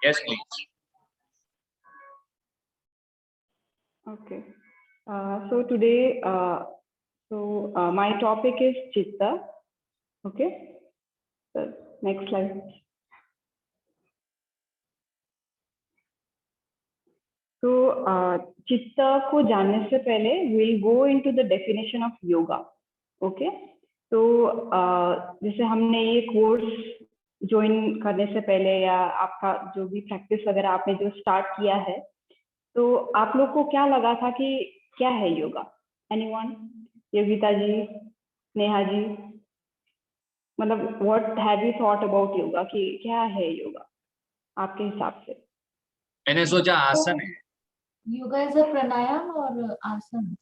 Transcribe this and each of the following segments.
Yes, please. Okay. So today, my topic is Chitta. Okay. So next slide. So Chitta को जानने से पहले we'll go into the definition of yoga. Okay. तो जैसे हमने ये कोर्स ज्वाइन करने से पहले या आपका जो भी प्रैक्टिस वगैरह आपने जो स्टार्ट किया है, तो आप लोग को क्या लगा था कि क्या है योगा? एनीवन? योगिता जी, नेहा जी, मतलब what have you thought about yoga कि क्या है योगा आपके हिसाब से? मैंने सोचा आसन है। योगा इज अ प्राणायाम और आसन.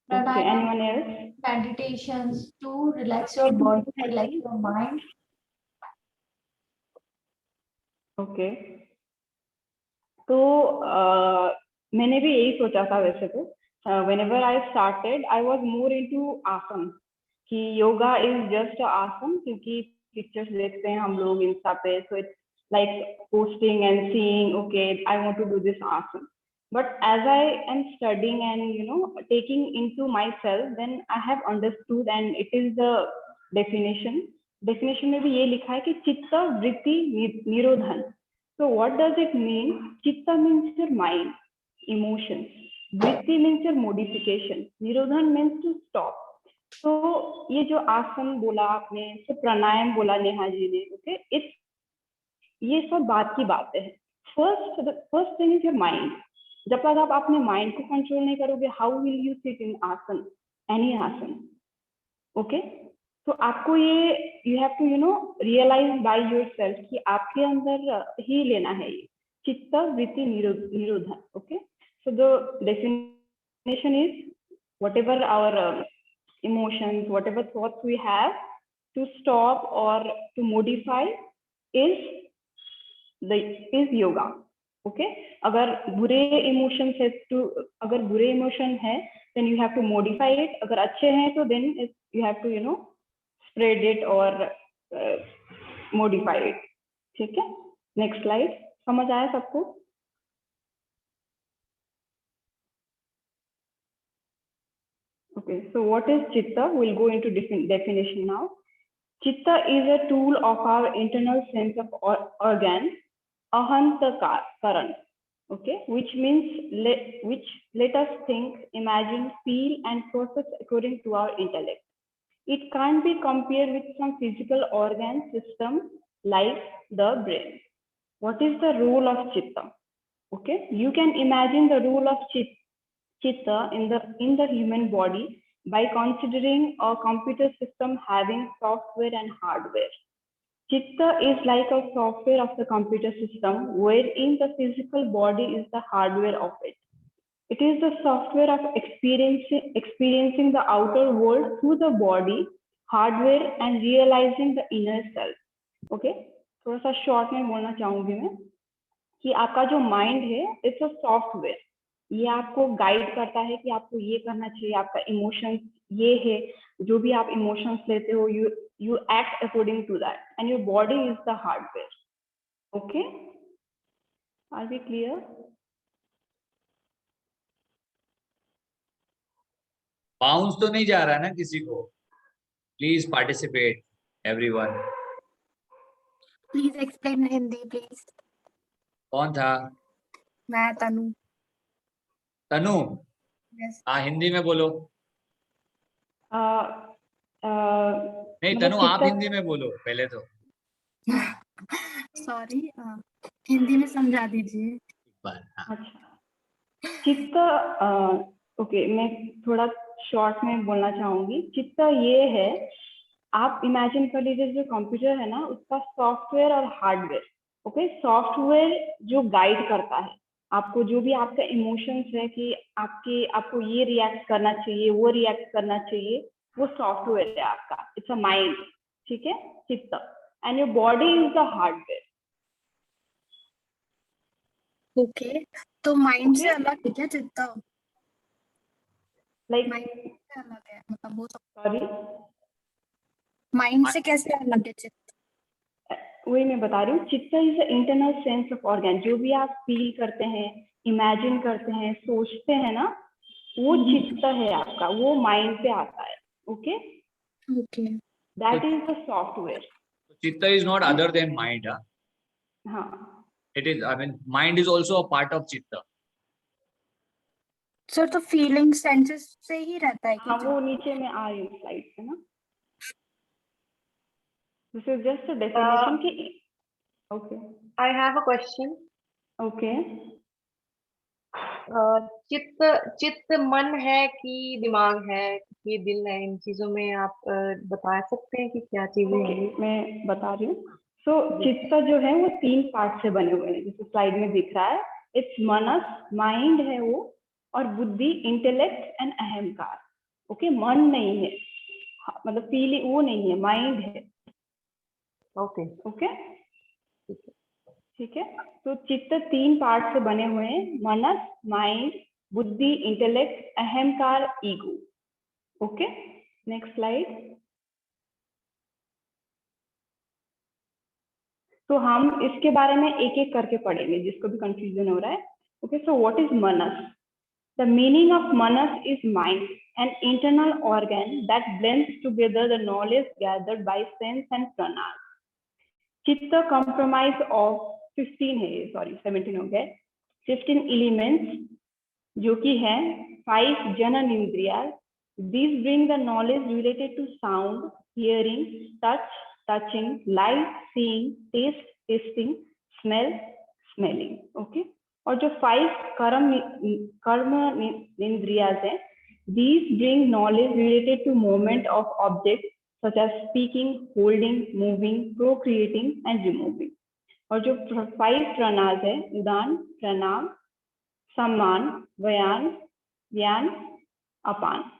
Okay, Pranayam, anyone else? meditations to relax your body, relax your mind. Okay. तो मैंने भी यही सोचा था वैसे तो. Whenever I started, I was more into आसन कि योगा इज जस्ट आसन, क्योंकि पिक्चर्स देखते हैं हम लोग इंस्टा पे, so it's like posting and seeing okay I want to do this asana. But as I am studying and taking into myself, then I have understood, and it is the definition. Definition में भी ये लिखा है कि चित्त वृत्ति निरोधन. So what does it mean? Chitta means your mind, emotions. Vritti means your modification. Nirodhan means to stop. So ये जो आसन बोला आपने, तो प्राणायाम बोला नेहा जी ने, ओके, इट्स ये सब बात की बातें हैं. First thing is your mind. जब तक आप अपने माइंड को कंट्रोल नहीं करोगे, how will you sit in asan, any asan? Okay. तो आपको ये you have to realise by yourself कि आपके अंदर ही लेना है ये चित्त वृत्ति निरोधन. Okay. So the definition is whatever our emotions, whatever thoughts we have, to stop or to modify is yoga. Okay. अगर बुरे इमोशंस है तो अगर बुरे इमोशन है then you have to modify it. अगर अच्छे हैं तो then you have to spread it or modify it. ठीक है. Next slide. समझ आया सबको? Okay, so what is Chitta? We'll go into different definition now. Chitta is a tool of our internal sense of organ, ahantakaran. Okay, which means which let us think, imagine, feel, and process according to our intellect. It can't be compared with some physical organ system like the brain. What is the role of Chitta? Okay, you can imagine the role of Chitta in the human body by considering a computer system having software and hardware. Chitta is like a software of the computer system, wherein the physical body is the hardware of it. It is the software of experiencing the outer world through the body, hardware, and realizing the inner self. Okay, थोड़ा सा short में बोलना चाहूंगी मैं कि आपका जो mind है इट्स अ सॉफ्टवेयर. ये आपको गाइड करता है कि आपको ये करना चाहिए. आपका इमोशंस ये है, जो भी आप इमोशंस लेते हो you act according to that, and your body is the hardware. Okay, are we clear? Bounce तो नहीं जा रहा ना किसी को? Please participate everyone. Please explain Hindi please. कौन था? मैं तनु. तनु. यस. हाँ, हिंदी में बोलो. नहीं मतलब तनु, आप हिंदी में बोलो पहले तो. सॉरी, हिंदी में समझा दीजिए. एक बार. हाँ. अच्छा. चित्त ओके, मैं थोड़ा शॉर्ट में बोलना चाहूंगी. चित्त ये है, आप इमेजिन कर लीजिए जो कंप्यूटर है ना उसका सॉफ्टवेयर और हार्डवेयर. ओके, सॉफ्टवेयर जो गाइड करता है आपको, जो भी आपका इमोशंस है कि आपको ये रिएक्ट करना चाहिए, वो रिएक्ट करना चाहिए, वो सॉफ्टवेयर है आपका. It's a mind. ठीक है, चित्त. And your body is the hardware. Okay, तो माइंड से अलग है क्या चित्त? लाइक माइंड से अलग है मतलब वो सब. सॉरी, माइंड से कैसे अलग है चित्त? वही मैं बता रही हूँ, चित्त is internal sense of organ. जो भी आप फील करते हैं, इमेजिन करते हैं, सोचते हैं ना, वो चित्त है आपका, वो माइंड पे आता है। Okay, Okay. That is the software. Chitta is not other than mind. Huh? हाँ It is, I mean, mind is also a part of Chitta. Sir तो फीलिंग सेंसेस से ही रहता है हाँ, कि वो नीचे में आ रही हूँ स्लाइड पे ना। This is just a definition की। Okay I have a question. Okay, चित्त चित्त मन है कि दिमाग है कि दिल है, इन चीजों में आप बता सकते हैं कि क्या चीजें ओके हैं? मैं बता रही हूँ। सो चित्त जो है वो 3 पार्ट से बने हुए हैं, जैसे स्लाइड में दिख रहा है। इट्स मनस, माइंड है वो, और बुद्धि, इंटेलेक्ट एंड अहंकार। ओके, मन नहीं है, हाँ, मतलब फीलिंग वो नहीं है, माइंड है। ओके, ओके, ठीक है। तो चित्त 3 पार्ट से बने हुए हैं, मनस, माइंड, बुद्धि, इंटेलेक्ट, अहंकार, ईगो। Okay, next slide. तो हम इसके बारे में एक एक करके पढ़ेंगे, जिसको भी कंफ्यूजन हो रहा है। Okay, so what is Manas? The meaning of Manas is mind, an internal organ that blends together the knowledge gathered by sense and prana. चित्त कंप्रोमाइज ऑफ 15 है, सॉरी 17 हो गए, 15 एलिमेंट्स, जो कि है 5 जनन इंद्रिया। These bring the knowledge related to sound, hearing, touch, touching, light, seeing, taste, tasting, smell, smelling. Okay, और जो 5 कर्म इंद्रियाज हैं, these bring knowledge related to movement of objects such as speaking, holding, moving, procreating and removing. और जो 5 प्रणाज है, उदान, प्रणाम, सम्मान, व्यान, ज्ञान, अपान।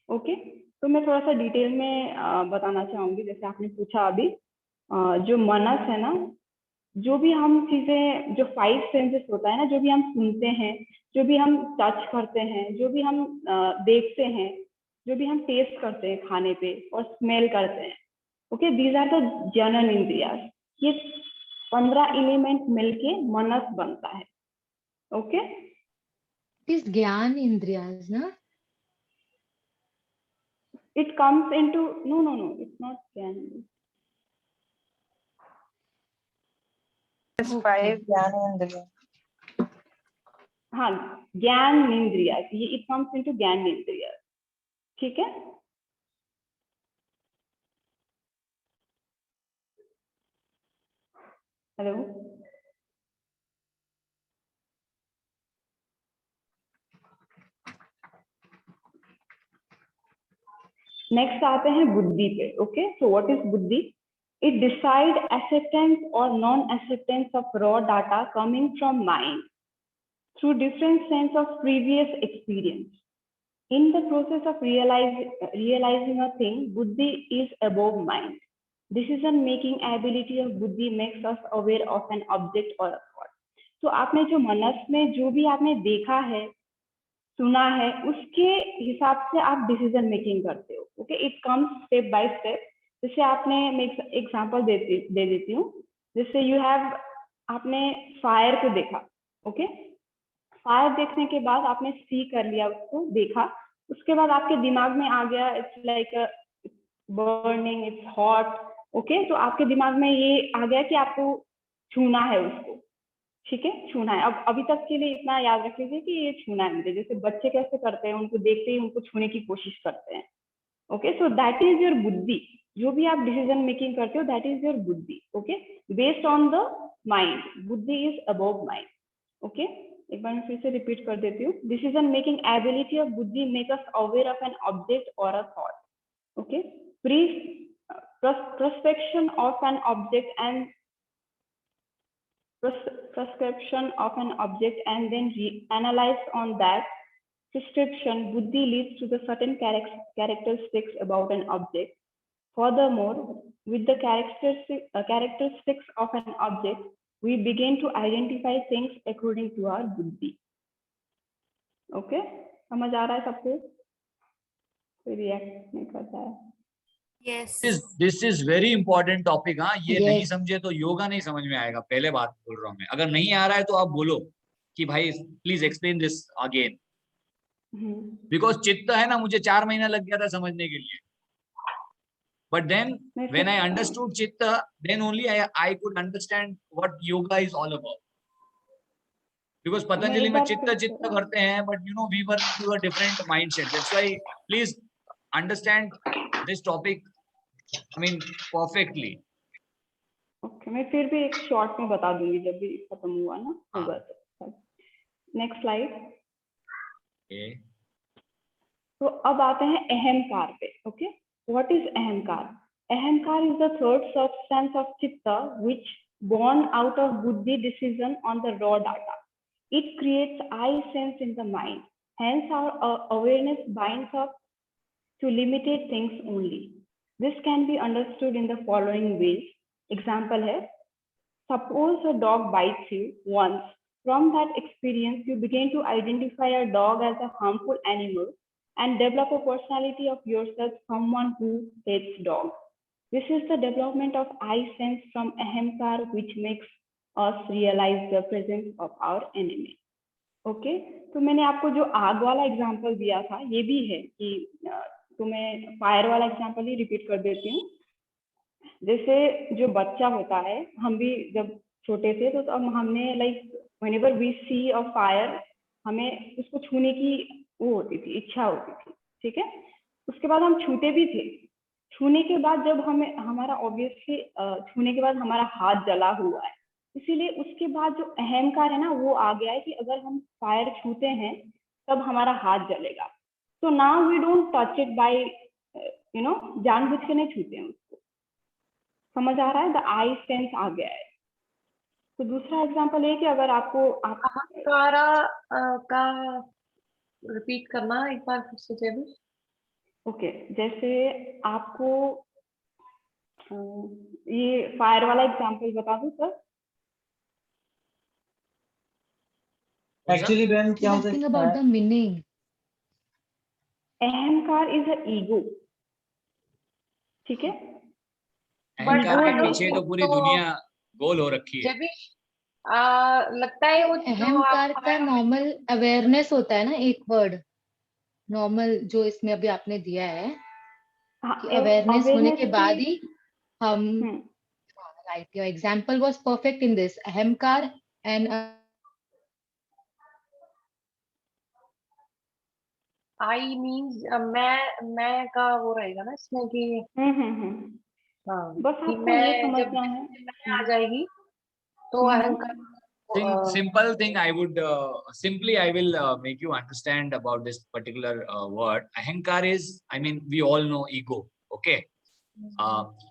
ओके, तो मैं थोड़ा सा डिटेल में बताना चाहूंगी। जैसे आपने पूछा अभी, जो मनस है ना, जो भी हम चीजें, जो 5 सेंसेस होता है ना, जो भी हम सुनते हैं, जो भी हम टच करते हैं, जो भी हम देखते हैं, जो भी हम टेस्ट करते हैं खाने पे, और स्मेल करते हैं। ओके, दीज आर द जनन इंद्रियाज। ये 15 एलिमेंट मिलके मनस बनता है। Okay, It is Gyan Indriyas, na? it comes into, no, it's not ज्ञान। फाइव ज्ञानेंद्रिय। हाँ, ज्ञान इंद्रिया, ये इट कम्स इनटू ज्ञान इंद्रिया। ठीक है, हेलो, नेक्स्ट आते हैं बुद्धि पे। ओके, सो व्हाट इज बुद्धि? इट डिसाइड एक्सेप्टेंस और non acceptance of raw data coming from mind through different sense of previous experience. In the process of realizing a thing, buddhi is above mind. Decision-making ability of buddhi makes us aware of an object or a thought. तो आपने जो मनस में जो भी आपने देखा है, सुना है, उसके हिसाब से आप डिसीजन मेकिंग करते हो। Okay, it comes step by step. जैसे आपने, मैं एग्जांपल दे देती हूँ। जैसे यू हैव, आपने फायर को देखा। ओके, फायर देखने के बाद आपने सी कर लिया, उसको देखा, उसके बाद आपके दिमाग में आ गया, it's like burning, it's hot. Okay, तो आपके दिमाग में ये आ गया कि आपको छूना है उसको। ठीक है, छूना है। अब अभी तक के लिए इतना याद रख लीजिए कि ये छूना है मुझे। जैसे बच्चे कैसे करते हैं, उनको देखते ही उनको छूने की कोशिश करते हैं। Okay, so that is your buddhi. जो भी आप डिसीजन मेकिंग करते हो, that is your buddhi. Okay, based on the mind, buddhi is above mind. Okay, एक बार मैं फिर से रिपीट कर देती हूँ। Decision making ability of buddhi make us aware of an object और a thought. Okay, prospection of an object and prescription of an object and then analyze on that prescription, buddhi leads to the certain characteristics about an object. Furthermore, with the characteristics of an object, we begin to identify things according to our buddhi. Okay, समझ आ रहा है सबको? कोई react नहीं करता है? Yes. This is very important topic. हाँ, ये Yes. नहीं समझे तो योगा नहीं समझ में आएगा। पहले बात बोल रहा हूँ मैं, अगर नहीं आ रहा है तो आप बोलो कि भाई please explain this again, because चित्त है ना, मुझे 4 महीना लग गया था समझने के लिए। बट देन मैं व्हेन आई फिर understood chitta, then only I could understand what yoga is all about. Because मैं पतंजलि एक में बार चित्त फिर चित्त करते हैं, but you know we were into a different mindset. That's why please understand this topic, I mean perfectly. Okay, मैं फिर भी एक शॉर्ट में बता दूंगी जब भी खत्म हुआ ना हाँ। होगा तो। Next slide. ओके, तो अब आते हैं अहंकार पे। ओके, व्हाट इज अहंकार? अहंकार is the third substance of चित्त which born out of buddhi decision on the raw data. It creates I sense in the mind. Hence our awareness binds up to limited things only. This can be understood in the following ways. Example है, suppose a dog bites you once. From that experience, you begin to identify a dog as a harmful animal and develop a personality of yourself, someone who hates dogs. This is the development of I sense from ahamkar, which makes us realize the presence of our enemy. Okay, तो मैंने आपको जो आग वाला example दिया था ये भी है कि तो मैं फायर वाला एग्जांपल ही रिपीट कर देती हूँ। जैसे जो बच्चा होता है, हम भी जब छोटे थे तो तब हमने like whenever we see a fire, हमें उसको छूने की वो होती थी, इच्छा होती थी, ठीक है। उसके बाद हम छूते भी थे। छूने के बाद जब हमें हमारा ऑब्वियसली छूने के बाद हमारा हाथ जला हुआ है, इसीलिए उसके बाद जो अहंकार है ना वो आ गया है कि अगर हम फायर छूते हैं तब हमारा हाथ जलेगा। तो now we don't touch it by you know, जानबूझ के नहीं छूते हैं उसको। समझ आ रहा है? द आई सेंस आ गया है। तो दूसरा एग्जांपल है कि अगर आपको आप अहंकारा का रिपीट करना एक बार फिर से जब। ओके, जैसे आपको ये फायर वाला एग्जांपल बता दूं सर। एक्चुअली बहन क्या होता Asking है, about the meaning. अहंकार इज अ ईगो, ठीक है। अहंकार वो के लोग पीछे तो पूरी तो दुनिया गोल हो रखी है। जब भी लगता है वो जो अहंकार आप का नॉर्मल अवेयरनेस होता है ना, एक वर्ड नॉर्मल जो इसमें अभी आपने दिया है हाँ, कि अवेयरनेस होने के बाद की- ही हम right, your example was perfect in this अहंकार एंड आई मीन्स मैं का वो रहेगा ना इसमें कि हाँ, बस कि आपको ये मैं जब समझना है। मैं आ जाएगी तो अहंकार Simple thing I would simply I will make you understand about this particular word. Ahankar is, I mean, we all know ego. Okay,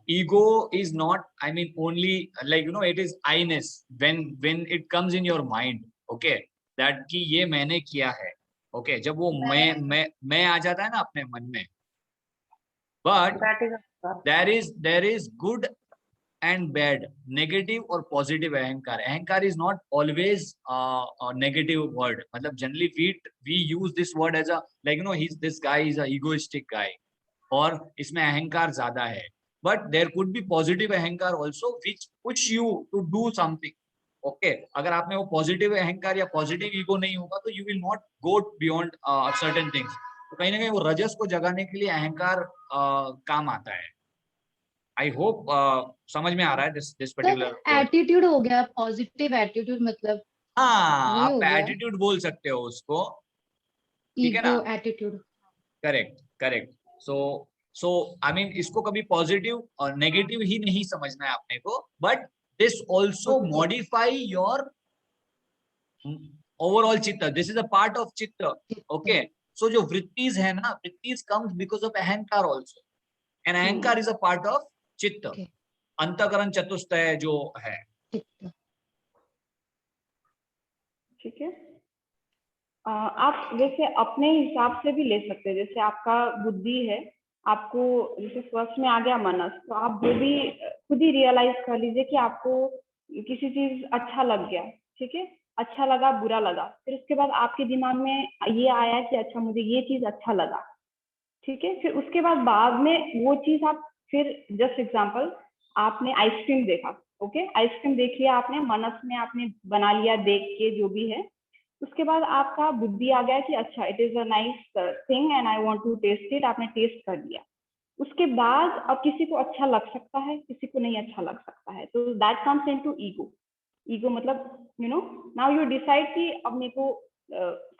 ego is not, I mean, only like you know it is I-ness when it comes in your mind. Okay, that कि ये मैंने किया है। Okay, जब वो मैं आ जाता है ना अपने मन में, but that is अहंकार। there is good and bad, negative or positive ahankar. Ahankar is not always a negative word. मतलब generally we use this word as a like you know this guy is a egoistic guy, और इसमें अहंकार ज्यादा है। But there could be positive ahankar also which push you to do something. Okay, अगर आप में वो positive अहंकार या positive ego नहीं होगा तो you will not go beyond certain things. तो कहीं ना कहीं वो रजस को जगाने के लिए अहंकार काम आता है। आई होप समझ में आ रहा है दिस पर्टिकुलर एटीट्यूड हो गया, पॉजिटिव एटीट्यूड मतलब हाँ, वही हो आप गया। एटीट्यूड बोल सकते हो उसको, ठीक है ना। Ego attitude, correct correct. So I mean इसको कभी पॉजिटिव और नेगेटिव ही नहीं समझना है आपने को, but this also modify your overall chitta. This is a part of chitta. Okay, so जो वृत्तिज है ना, वृत्तिज comes because of ahankar also, and ahankar is a part of chitta. अंतःकरण चतुष्टय जो है, ठीक है। आप वैसे अपने हिसाब से भी ले सकते हैं। जैसे आपका बुद्धि है, आपको जैसे फर्स्ट में आ गया मनस, तो आप जो भी खुद ही रियलाइज कर लीजिए कि आपको किसी चीज अच्छा लग गया, ठीक है, अच्छा लगा बुरा लगा, फिर उसके बाद आपके दिमाग में ये आया कि अच्छा मुझे ये चीज अच्छा लगा, ठीक है। फिर उसके बाद में वो चीज आप फिर जस्ट एग्जांपल, आपने आइसक्रीम देखा, ओके, आइसक्रीम देख लिया आपने, मनस में आपने बना लिया देख के जो भी है, उसके बाद आपका बुद्धि आ गया कि अच्छा it is a nice thing and I want to taste it, आपने टेस्ट कर लिया। उसके बाद अब किसी को अच्छा लग सकता है, किसी को नहीं अच्छा लग सकता है, तो that comes into ego. Ego मतलब you know, now you decide कि अब मेरे को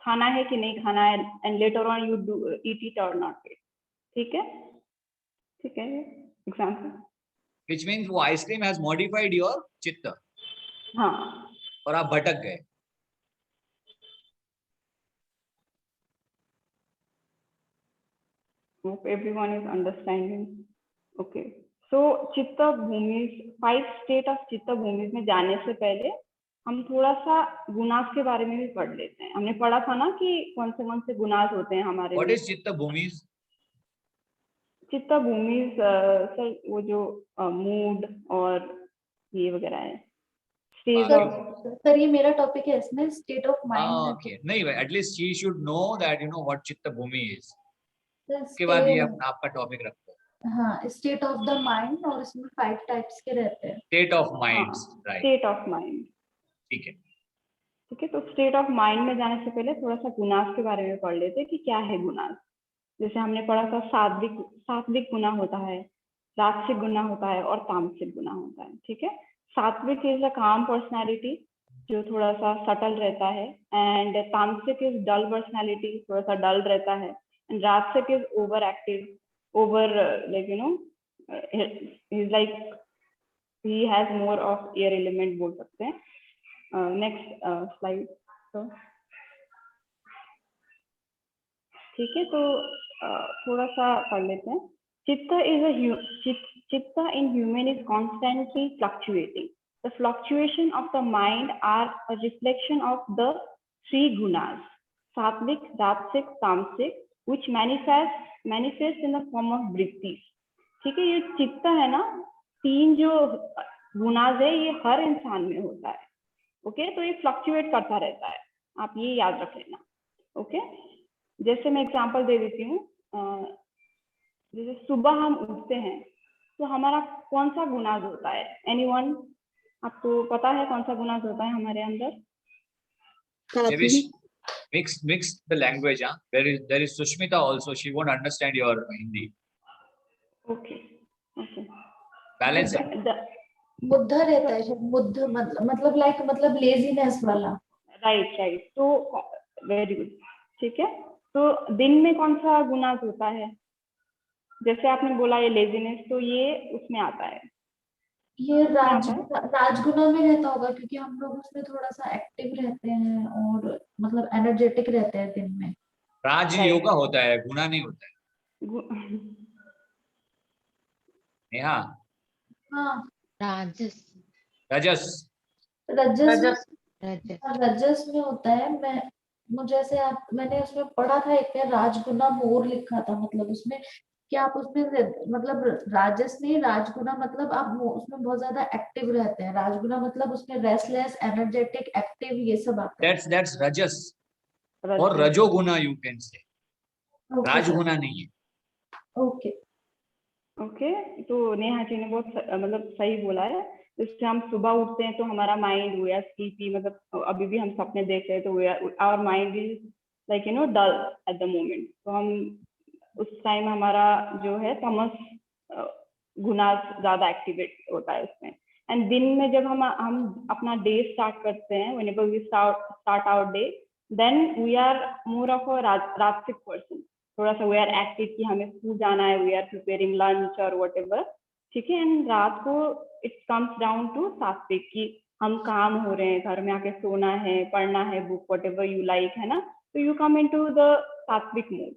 खाना है कि नहीं खाना है, and later on you do eat it और नॉट इट। ठीक है, ठीक है, एग्जाम्पल। which means वो आइसक्रीम हैज मॉडिफाइड योर चित्त हाँ, और आप भटक गए। hope everyone is understanding. Okay, so चित्त भूमि, 5 स्टेट ऑफ चित्त भूमि में जाने से पहले हम थोड़ा सा गुणास के बारे में भी पढ़ लेते हैं। हमने पढ़ा था ना कि कौन से गुणास होते हैं हमारे व्हाट में। इज चित्त भूमि? चित्त भूमि सर वो जो मूड और ये वगैरह है, स्टेज बाकी ऑफ। सर ये मेरा टॉपिक है, इसमें स्टेट ऑफ माइंड ओके, नहीं at least she should know that you know what चित्त भूमि इज। है। उसके बाद ये अपना आपका टॉपिक रखो, हाँ, स्टेट ऑफ द माइंड, और इसमें 5 टाइप्स के रहते हैं। स्टेट ऑफ हाँ, minds, right, state of mind. ठीक है। ठीक है, तो स्टेट ऑफ माइंड में जाने से पहले थोड़ा सा गुनास के बारे में पढ़ लेते हैं कि क्या है गुनास। जैसे हमने पढ़ा था सात्विक गुना होता है, राजसिक गुना होता है और तामसिक गुना होता है। ठीक है, सात्विक इज अ काम पर्सनालिटी जो थोड़ा सा सटल रहता है, एंड तामसिक इज डल पर्सनालिटी, थोड़ा सा डल रहता है, एंड राजसिक is over active, over like you no is like he has more of air element बोल सकते हैं। Next slide. तो ठीक है, तो थोड़ा सा पढ़ लेते हैं। चित्त in human is constantly fluctuating. The fluctuation of the mind are a reflection of the 3 gunas, sattvic, rajasic, tamasic, which manifest in the form of vrittis. ठीक है, ये चित्त है ना, 3 जो गुनाज है ये हर इंसान में होता है। ओके, तो ये फ्लक्चुएट करता रहता है, आप ये याद रख लेना। ओके, जैसे मैं एग्जांपल दे देती हूँ, जैसे सुबह हम उठते हैं तो हमारा कौन सा गुनाज होता है? एनीवन, आपको पता है कौन सा गुनाज होता है हमारे अंदर? Mix the language, huh? There is Sushmita also. She won't understand your Hindi. Okay, okay, Balance it. Buddha रहता है शायद, बुद्ध मतलब लेजीनेस वाला। राइट राइट, तो वेरी गुड। ठीक है, तो दिन में कौन सा गुनाज होता है? जैसे आपने बोला ये लेजीनेस, तो ये उसमें आता है, ये राजगुना में रहता होगा, क्योंकि हम लोग उसमें थोड़ा सा एक्टिव रहते हैं और मतलब एनर्जेटिक रहते हैं दिन में। राज योगा होता है, गुना नहीं होता है। नेहा, हाँ, रजस रजस रजस में होता है। मुझे ऐसे मैंने उसमें पढ़ा था एक में राजगुना मोर लिखा था, मतलब उसमें कि आप उसमें मतलब राजस नहीं, राजगुना मतलब आप उसमें बहुत ज्यादा एक्टिव रहते हैं। राजगुना मतलब उसमें रेस्टलेस, एनर्जेटिक, एक्टिव, ये सब आता है। that's रजस और रजोगुना यू कैन से, राजगुना नहीं है। ओके ओके, तो नेहा जी ने बहुत मतलब सही बोला है। जैसे हम सुबह उठते हैं तो हमारा माइंड वी आर स्लीपी, मतलब अभी भी हम सपने देख रहे हैं तो our mind is like you know dull at the moment. तो हम उस टाइम हमारा जो है तमस गुना ज्यादा एक्टिवेट होता है उसमें। एंड दिन में जब हम अपना डे स्टार्ट करते हैं, whenever we start our day, then we are more of a rajasic person. थोड़ा सा वी आर एक्टिव कि हमें स्कूल जाना है, वी आर प्रिपेयरिंग लंच और वट एवर। ठीक है, एंड रात को इट कम्स डाउन टू सात्विक कि हम काम हो रहे हैं, घर में आके सोना है, पढ़ना है book, whatever you like, है ना। तो you come into the sattvik mood.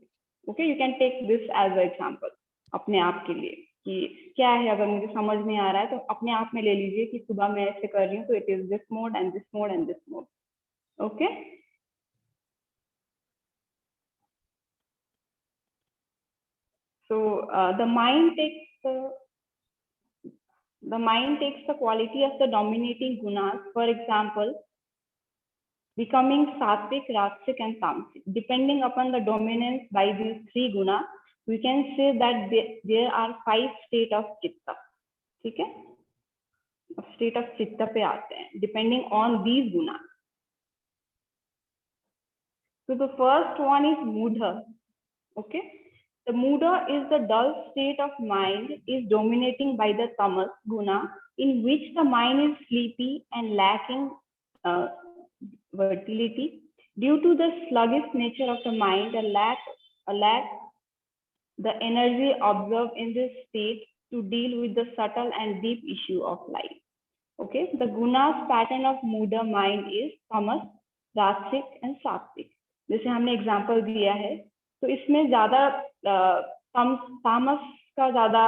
Okay, you can take this as a example अपने आप के लिए कि क्या है, अगर मुझे समझ में आ रहा है तो अपने आप में ले लीजिए कि सुबह मैं ऐसे कर रही हूँ तो it is this mode and this mode and this mode. Okay, so the mind takes the quality of the dominating gunas, for example becoming sattvic, rajasic and tamasic. Depending upon the dominance by these 3 guna, we can say that there are 5 state of chitta. ठीक है, state of chitta पे आते हैं, depending on these gunas. So the first one is mudha. Okay, the mudha is the dull state of mind is dominating by the tamas guna, in which the mind is sleepy and lacking vitality. Due to the sluggish nature of the mind, the energy observed in this state to deal with the subtle and deep issue of life. Okay, the gunas pattern of mudha mind is tamas, rasic and sattvic. जैसे हमने example दिया है, तो इसमें ज्यादा तामस का ज्यादा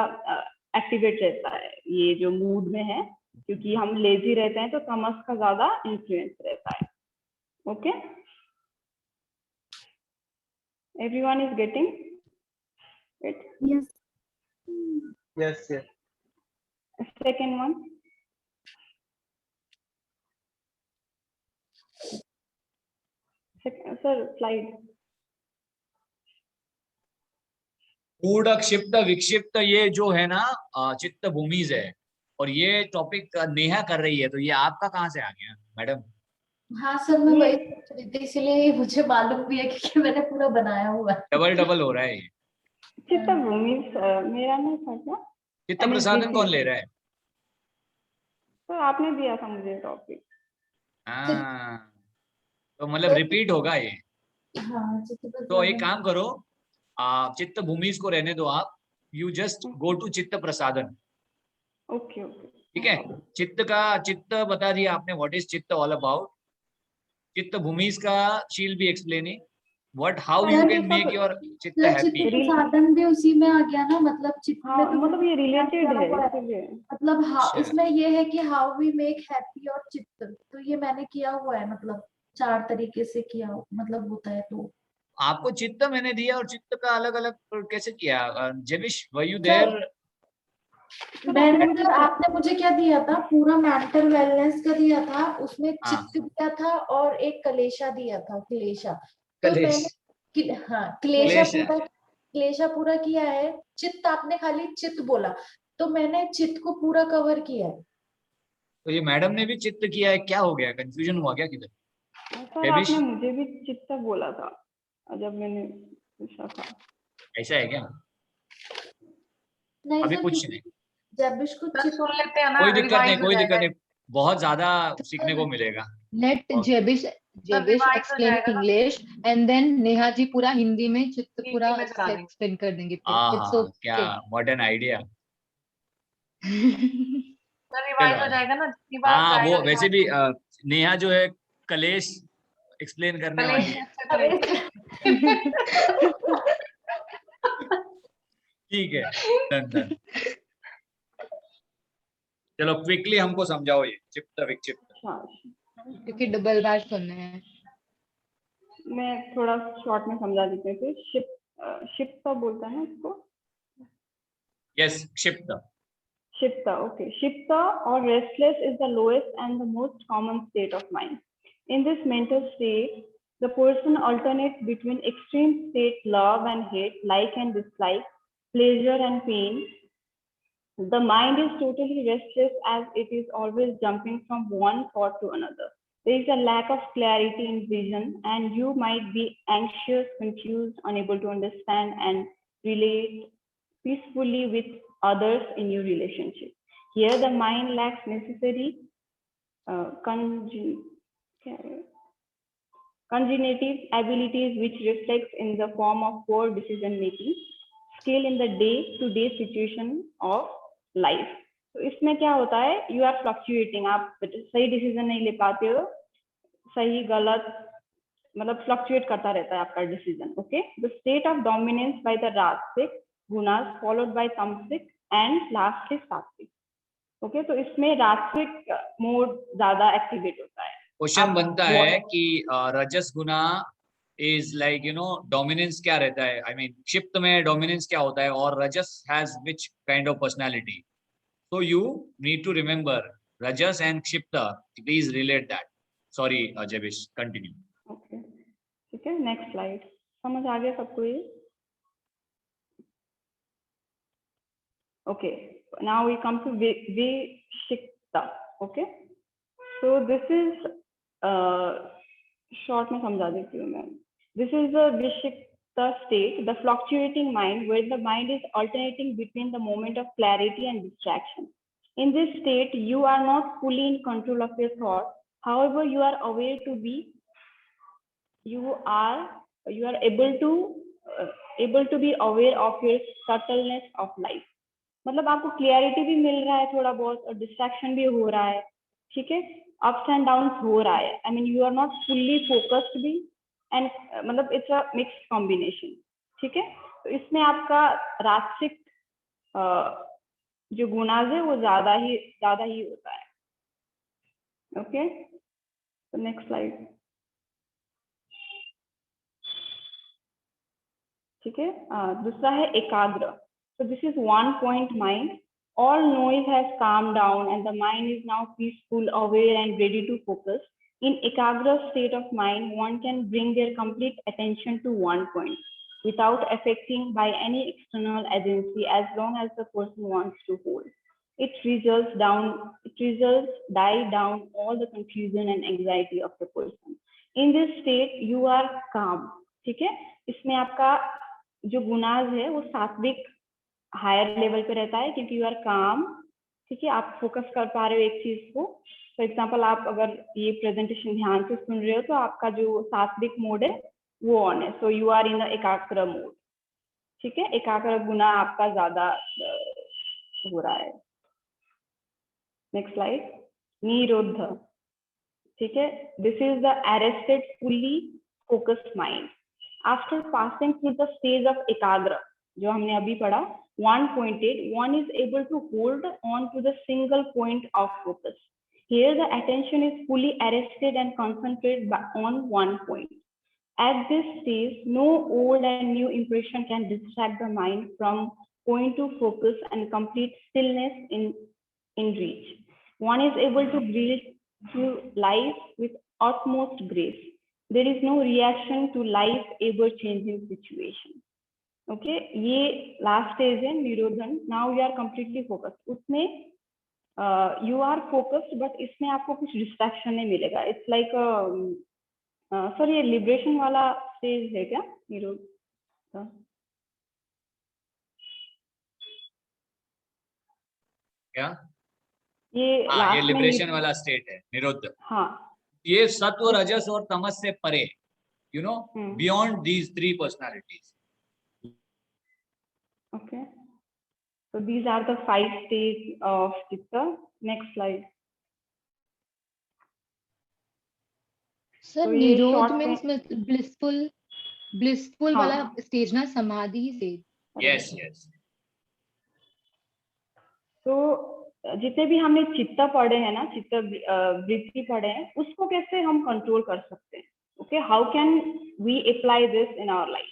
एक्टिवेट रहता है ये जो मूड में है, क्योंकि हम लेजी रहते हैं तो तामस का ज्यादा इन्फ्लुएंस रहता है. Okay, everyone is getting it? Yes. Yes, yes. Second one, sir slide. मूढ़, क्षिप्त, विक्षिप्त, ये जो है ना चित्त भूमिज है, और ये टॉपिक नेहा कर रही है, तो ये आपका कहाँ से आ गया मैडम? हाँ सर, मैं वही सोच रही थी, इसीलिए मुझे मालूम भी है क्योंकि मैंने पूरा बनाया हुआ है. डबल हो रहा है ये. चित्त भूमि मेरा नहीं था क्या? चित्त प्रसादन कौन ले रहा है? तो आपने दिया था मुझे टॉपिक. हाँ, तो मतलब रिपीट होगा ये. हाँ, तो एक काम करो, चित्त भूमि को रहने दो आप, यू जस्ट गो टू चित्त प्रसादन. ओके ओके, ठीक है, चित्त बता दिया आपने, व्हाट इज चित्त ऑल अबाउट. चित्त भूमि का she'll be explaining what how you can make your चित्त हैप्पी. चित्त साधन भी उसी में आ गया ना, मतलब चित्त में तो मतलब ये रिलेटेड है इसलिए. मतलब अच्छा. इसमें ये है कि हाउ वी मेक हैप्पी और चित्त, तो ये मैंने किया हुआ है, मतलब 4 तरीके से किया मतलब होता है. तो आपको चित्त मैंने दिया और चित्त का अलग अलग कैसे किया? जेबिश, वर यू देयर? मैंने आपने मुझे क्या दिया था, पूरा मेंटल वेलनेस का दिया था, उसमें चित्त दिया था और एक कलेशा दिया था, क्लेशा. तो मैंने हाँ क्लेशा पूरा किया है. चित्त आपने खाली चित्त बोला, तो मैंने चित्त को पूरा कवर किया है. तो ये मैडम ने भी चित्त किया है, क्या हो गया? कंफ्यूजन हुआ क्या किधर? सर आपने मुझे भी चित्त बोला था जब मैंने पूछा था. ऐसा है क्या? नहीं अभी सर, कुछ नहीं, जब इसको सर सुन लेते हैं ना, कोई दिक्कत नहीं, रिवाइज हो कोई दिक्कत जाएगा. नहीं, बहुत ज्यादा सीखने को मिलेगा. Let Jebish revise हो explain जाएगा ना. English and then Neha जी पूरा हिंदी में चित्त हिंदी पूरा में करा देंगे. एक्सप्लेन कर देंगे. It's हाँ, क्या okay. Modern idea. Sir revise हो जाएगा ना, जितनी बार हाँ, जाएगा वो वैसे भी नेहा जो है कलेश एक्सप्लेन करने वाली है. ठीक है, डन. चलो क्विकली हमको समझाओ ये चित्त विक्षिप्त. क्योंकि डबल बैच करने हैं. मैं थोड़ा शॉर्ट में समझा देती हूँ. क्षिप्त बोलता है ना इसको? यस, क्षिप्त. Shipta, okay. Shipta or restless is the lowest and the most common state of mind. In this mental state, the person alternates between extreme state, love and hate, like and dislike, pleasure and pain. The mind is totally restless as it is always jumping from one thought to another. There is a lack of clarity in vision, and you might be anxious, confused, unable to understand and relate peacefully with others in your relationship. Here, the mind lacks necessary cognitive abilities, which reflects in the form of poor decision making skill in the day-to-day situation of life. तो इसमें क्या होता है, you are fluctuating, आप सही decision नहीं ले पाते हो, सही गलत मतलब फ्लक्चुएट करता रहता है आपका decision. Okay, the state of dominance by the राजसिक गुनास फॉलोड बाय तमसिक एंड लास्टली सात्विक. ओके, तो इसमें राजसिक मोड ज्यादा एक्टिवेट होता है. क्वेश्चन बनता है कि रजस गुना इज लाइक डोमिनेंस क्या रहता है? आई मीन क्षिप्त में डोमिनेंस क्या होता है, और rajas has which kind of personality? So you need to remember rajas and kshipta. Please relate that. Sorry Jebish, continue. Okay, ठीक है, नेक्स्ट स्लाइड. समझ आ गया सबको ये? Okay, now we come to Vishikta. Okay, so this is short में समझा देती हूँ मैं. This is the Vishikta state, the fluctuating mind, where the mind is alternating between the moment of clarity and distraction. In this state, you are not fully in control of your thoughts. However, you are aware to be. You are able to be aware of your subtleness of life. मतलब आपको clarity भी मिल रहा है थोड़ा बहुत और distraction भी हो रहा है. ठीक है, अप्स एंड डाउन्स हो रहा है. I mean you are not fully focused भी एंड मतलब इट्स अ मिक्स कॉम्बिनेशन. ठीक है, तो इसमें आपका राजसिक जो गुणाज है वो ज्यादा ही होता है. ओके, तो नेक्स्ट स्लाइड. ठीक है, दूसरा है एकाग्र. So this is one point mind. All noise has calmed down and the mind is now peaceful, aware and ready to focus. In Ekagra state of mind, one can bring their complete attention to one point without affecting by any external agency as long as the person wants to hold. It results die down all the confusion and anxiety of the person. In this state, you are calm. ठीक है, इसमें आपका जो गुणाज है वो सात्विक higher level पे रहता है क्योंकि यू आर काम. ठीक है, आप फोकस कर पा रहे हो एक चीज को. फॉर एग्जांपल आप अगर ये प्रेजेंटेशन ध्यान से सुन रहे हो तो आपका जो सात्विक मोड है वो ऑन है. सो यू आर इन एकाग्र मोड. ठीक है, एकाग्र गुना आपका ज्यादा हो रहा है. Next slide. निरोध. ठीक है, this is the arrested fully focused mind. After passing through the stage of एकाग्र जो हमने अभी पढ़ा, 1.8, one is able to hold on to the single point of focus. Here the attention is fully arrested and concentrated on one point. At this stage, no old and new impression can distract the mind from going to focus and complete stillness in reach. One is able to breathe through life with utmost grace. There is no reaction to life ever changing situation. Okay, ये last stage है निरोधन. Now you are completely focused. उसमें you are focused but इसमें आपको कुछ distraction नहीं मिलेगा. It's like sir ये लिबरेशन वाला स्टेज है क्या निरोध? क्या ये ये लिबरेशन वाला स्टेट है निरोध. हाँ, ये सत्व रजस और तमस से परे, you know, beyond these three personalities. Okay, so these are the 5 stages of Chitta. Next slide. Sir तो ये निरोध short मीन्स में ब्लिसफुल हाँ. वाला स्टेज ना, समाधि स्टेज. Yes yes. तो जितने भी हमने चित्त पढ़े हैं ना, चित्त वृत्ति पढ़े हैं, उसको कैसे हम कंट्रोल कर सकते हैं. Okay, how can we apply this in our life.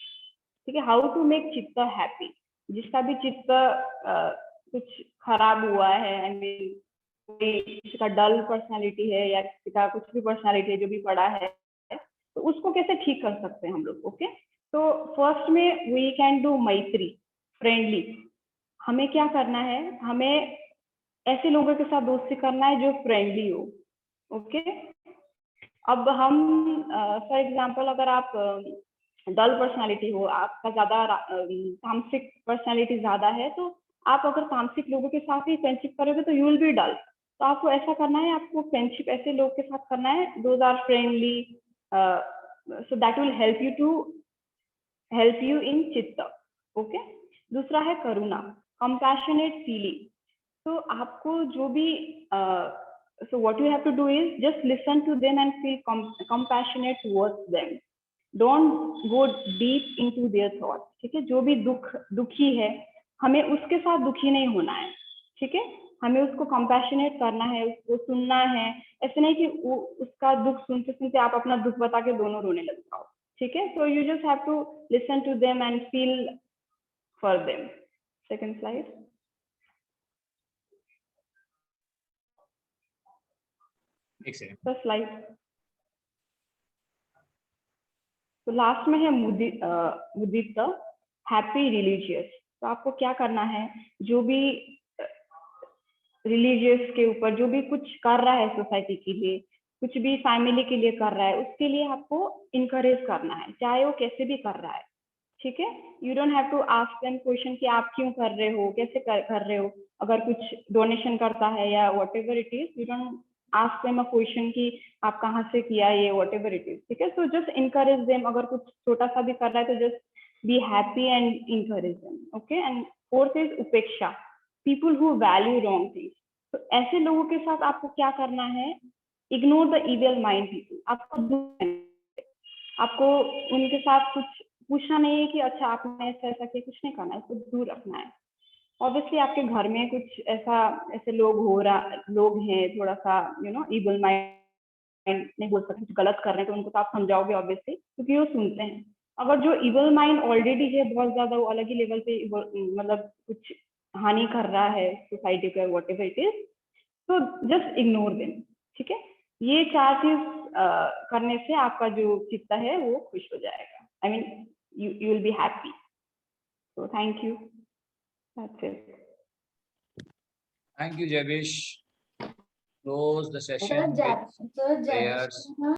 ठीक है, how to make chitta happy. जिसका भी चित्त कुछ खराब हुआ है, आई मीन किसी का डल पर्सनालिटी है या किसी का कुछ भी पर्सनालिटी है जो भी पड़ा है, तो उसको कैसे ठीक कर सकते हैं हम लोग. ओके, तो फर्स्ट में वी कैन डू मैत्री, फ्रेंडली. हमें क्या करना है, हमें ऐसे लोगों के साथ दोस्ती करना है जो फ्रेंडली हो. ओके, अब हम फॉर एग्जांपल अगर आप डल पर्सनालिटी हो, आपका ज्यादा तामसिक पर्सनालिटी ज्यादा है, तो आप अगर तामसिक लोगों के साथ ही फ्रेंडशिप करोगे तो यू विल बी डल. तो आपको ऐसा करना है, आपको फ्रेंडशिप ऐसे लोग के साथ करना है those are friendly, so that will help you in chitta. Okay, दूसरा है करुणा, कंपैशनेट फीलिंग. तो आपको जो भी so what you have to do is just listen to them and feel compassionate towards them. Don't go deep into their thoughts. ठीक है, जो भी दुखी है, हमें उसके साथ दुखी नहीं होना है. ठीक है, हमें उसको कंपैशनेट करना है, उसको सुनना है. ऐसे नहीं कि उसका दुख सुनते सुनते आप अपना दुख बता के दोनों रोने लग जाओ. ठीक है, so you just have to listen to them and feel for them. Second slide. First slide. तो लास्ट में है मुदित, हैप्पी रिलीजियस. तो आपको क्या करना है, जो भी रिलीजियस के ऊपर जो भी कुछ कर रहा है सोसाइटी के लिए, कुछ भी फैमिली के लिए कर रहा है, उसके लिए आपको इनकरेज करना है, चाहे वो कैसे भी कर रहा है, ठीक है। You don't have to ask them question कि आप क्यों कर रहे हो, कैसे कर रहे हो। अगर कुछ डोनेशन करता है या what ever it is, you don't ask them a question कि आप कहाँ से किया ये, वॉट एवर इट इज, ठीक है। सो जस्ट इनकरेज देम, अगर कुछ छोटा सा भी कर रहा है तो just be happy and encourage them, okay. And fourth is upeksha, people who value wrong things. तो ऐसे लोगों के साथ आपको क्या करना है, ignore the evil mind people. आपको उनके साथ कुछ पूछना नहीं है कि अच्छा आपने ऐसा ऐसा किया, कुछ नहीं करना है, इसको दूर रखना है। ऑब्वियसली आपके घर में कुछ ऐसे लोग हैं थोड़ा सा इविल माइंड, नहीं बोल सकते, कुछ गलत कर रहे हैं तो उनको तो आप समझाओगे ऑब्वियसली, क्योंकि वो सुनते हैं। अगर जो इविल माइंड ऑलरेडी है बहुत ज्यादा, वो अलग ही लेवल पे मतलब कुछ हानि कर रहा है सोसाइटी का, वॉट एवर इट इज, तो जस्ट इग्नोर देम, ठीक है। ये 4 चीज करने से आपका जो चित्त है वो खुश हो जाएगा। आई mean you will be happy. So thank you, that's it. Thank you, Javish. Close the sir session with sir prayers. जैविश